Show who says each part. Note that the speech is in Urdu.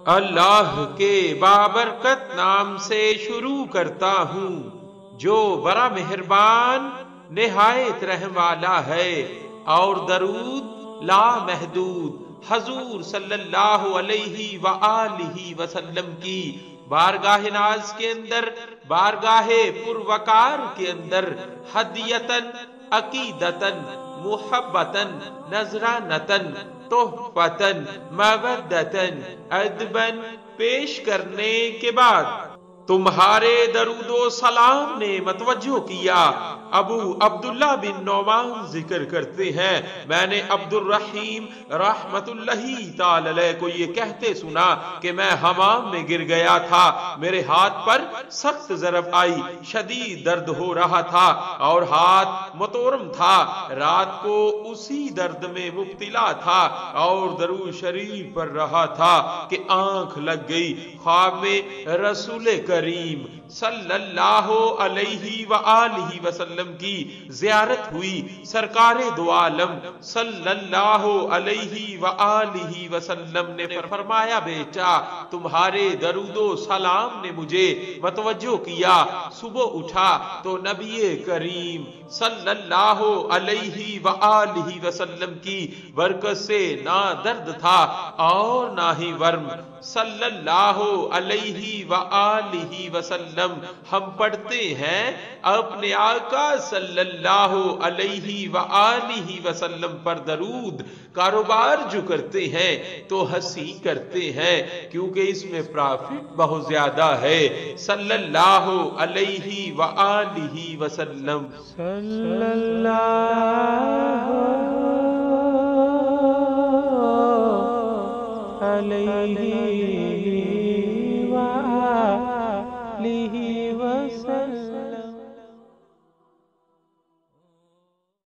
Speaker 1: اللہ کے بابرکت نام سے شروع کرتا ہوں جو بڑا مہربان نہایت رحم والا ہے، اور درود لا محدود حضور صلی اللہ علیہ وآلہ وسلم کی بارگاہ ناز کے اندر، بارگاہ پروقار کے اندر ہدیتن عقیدتن محبتن نذرانتن تحفتن مودتن ادبن پیش کرنے کے بعد تمہارے درود و سلام نے متوجہ کیا۔ ابو عبداللہ بن نعمان ذکر کرتے ہیں، میں نے عبد الرحیم رحمت اللہ تعالی علیہ کو یہ کہتے سنا کہ میں حمام میں گر گیا تھا، میرے ہاتھ پر سخت ضرب آئی، شدید درد ہو رہا تھا اور ہاتھ متورم تھا، رات کو اسی درد میں مبتلا تھا اور درود شریف پڑھ رہا تھا کہ آنکھ لگ گئی، خواب میں رسول کریم صلی اللہ علیہ وآلہ وسلم کی زیارت ہوئی۔ سرکار دو عالم صلی اللہ علیہ وآلہ وسلم نے فرمایا، بیٹا تمہارے درود و سلام نے مجھے متوجہ کیا۔ صبح اٹھا تو نبی کریم صلی اللہ علیہ وآلہ وسلم کی برکت سے نہ درد تھا اور نہ ہی ورم۔ صلی اللہ علیہ وآلہ وسلم ہم پڑھتے ہیں اپنے آقا صلی اللہ علیہ وآلہ وسلم پر درود، کاروبار جو کرتے ہیں تو ہنسی کرتے ہیں کیونکہ اس میں پرافٹ بہت زیادہ ہے۔ صلی اللہ علیہ وآلہ وسلم، صلی اللہ علیہ